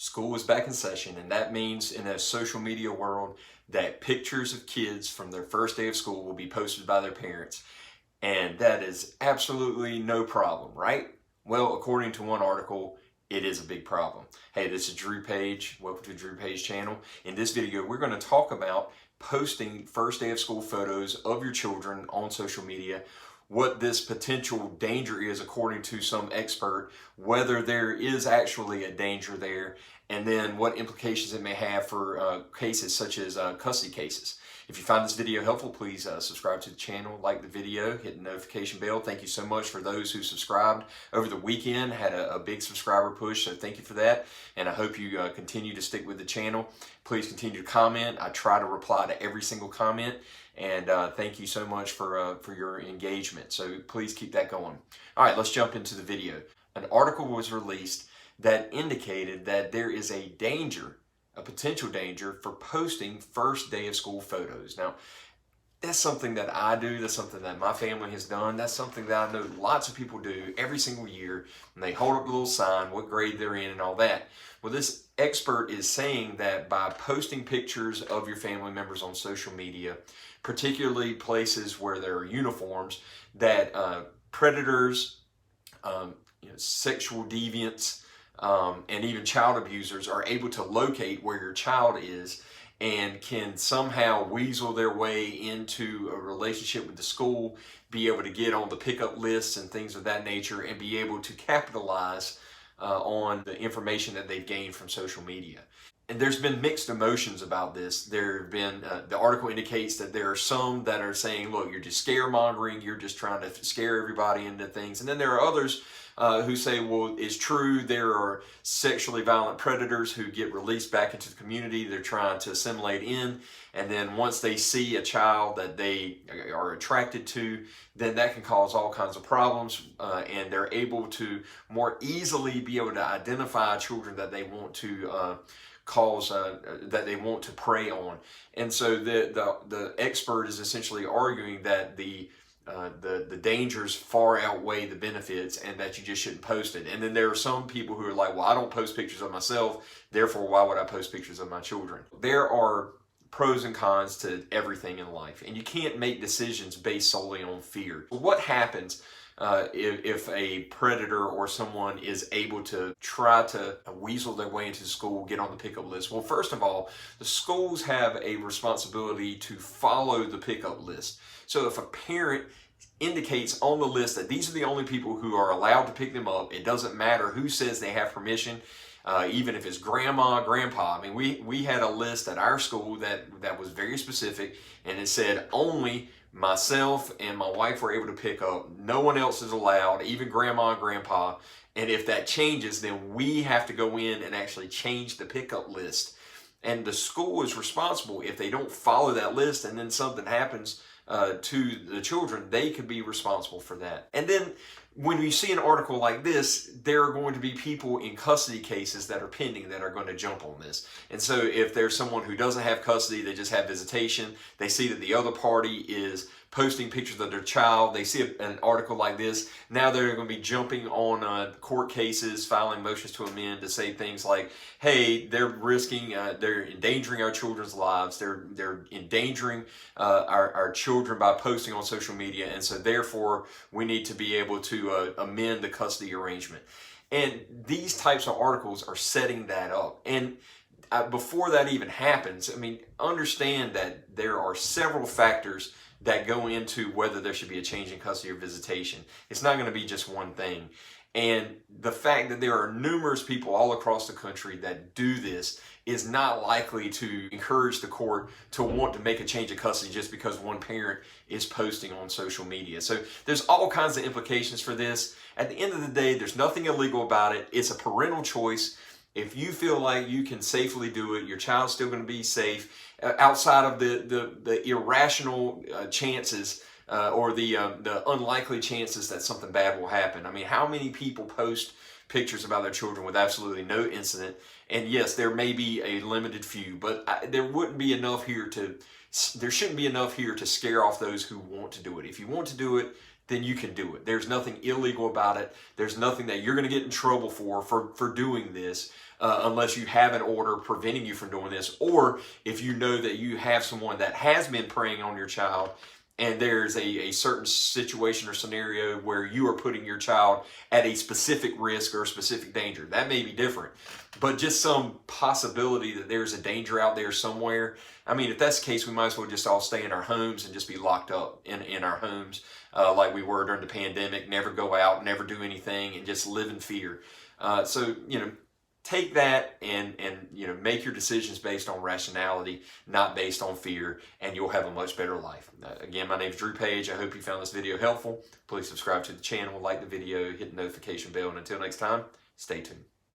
School is back in session, and that means in a social media world that pictures of kids from their first day of school will be posted by their parents. And that is absolutely no problem, right? Well, according to one article, it is a big problem. Hey, this is Drew Page. Welcome to Drew Page channel. In this video, we're going to talk about posting first day of school photos of your children on social media, what this potential danger is according to some expert, whether there is actually a danger there, and then what implications it may have for cases such as custody cases. If you find this video helpful, please subscribe to the channel, like the video, hit the notification bell. Thank you so much for those who subscribed over the weekend. Had a big subscriber push, so thank you for that. And I hope you continue to stick with the channel. Please continue to comment. I try to reply to every single comment. And thank you so much for your engagement. So please keep that going. All right, let's jump into the video. An article was released that indicated that there is a danger, a potential danger for posting first day of school photos. Now, that's something that I do. That's something that my family has done. That's something that I know lots of people do every single year. And they hold up a little sign, what grade they're in and all that. Well, this expert is saying that by posting pictures of your family members on social media, particularly places where there are uniforms, that predators, sexual deviants, and even child abusers are able to locate where your child is and can somehow weasel their way into a relationship with the school, be able to get on the pickup lists and things of that nature, and be able to capitalize on the information that they've gained from social media. And there's been mixed emotions about this. There have been, the article indicates that there are some that are saying, look, you're just scaremongering, you're just trying to scare everybody into things. And then there are others who say, well, it's true, there are sexually violent predators who get released back into the community. They're trying to assimilate in. And then once they see a child that they are attracted to, then that can cause all kinds of problems. And they're able to more easily be able to identify children that they want to that they want to prey on. And so the expert is essentially arguing that the dangers far outweigh the benefits and that you just shouldn't post it. And then there are some people who are like, well, I don't post pictures of myself, therefore why would I post pictures of my children? There are pros and cons to everything in life, and you can't make decisions based solely on fear. What happens if a predator or someone is able to try to weasel their way into school, get on the pickup list? Well, first of all, the schools have a responsibility to follow the pickup list. So if a parent indicates on the list that these are the only people who are allowed to pick them up, it doesn't matter who says they have permission, even if it's grandma, grandpa. I mean, we had a list at our school that was very specific, and it said only myself and my wife were able to pick up. No one else is allowed, even grandma and grandpa. And if that changes, then we have to go in and actually change the pickup list. And the school is responsible if they don't follow that list and then something happens to the children, they could be responsible for that. And then when you see an article like this, there are going to be people in custody cases that are pending that are going to jump on this. And so if there's someone who doesn't have custody, they just have visitation, they see that the other party is posting pictures of their child, they see an article like this, now they're going to be jumping on court cases, filing motions to amend to say things like, hey, they're endangering our children's lives, they're endangering our children by posting on social media, and so therefore we need to be able to amend the custody arrangement. And these types of articles are setting that up. And before that even happens, I mean, understand that there are several factors that go into whether there should be a change in custody or visitation. It's not going to be just one thing. And the fact that there are numerous people all across the country that do this is not likely to encourage the court to want to make a change of custody just because one parent is posting on social media. So there's all kinds of implications for this. At the end of the day, there's nothing illegal about it. It's a parental choice. If you feel like you can safely do it, your child's still going to be safe, outside of the irrational chances or the unlikely chances that something bad will happen. I mean, how many people post pictures about their children with absolutely no incident? And yes, there may be a limited few, but there shouldn't be enough here to scare off those who want to do it. If you want to do it, then you can do it. There's nothing illegal about it. There's nothing that you're going to get in trouble for doing this. unless you have an order preventing you from doing this, or if you know that you have someone that has been preying on your child and there's a certain situation or scenario where you are putting your child at a specific risk or a specific danger. That may be different, but just some possibility that there's a danger out there somewhere. I mean, if that's the case, we might as well just all stay in our homes and just be locked up in our homes like we were during the pandemic, never go out, never do anything, and just live in fear. So, take that and make your decisions based on rationality, not based on fear, and you'll have a much better life. Again, my name is Drew Page. I hope you found this video helpful. Please subscribe to the channel, like the video, hit the notification bell, and until next time, stay tuned.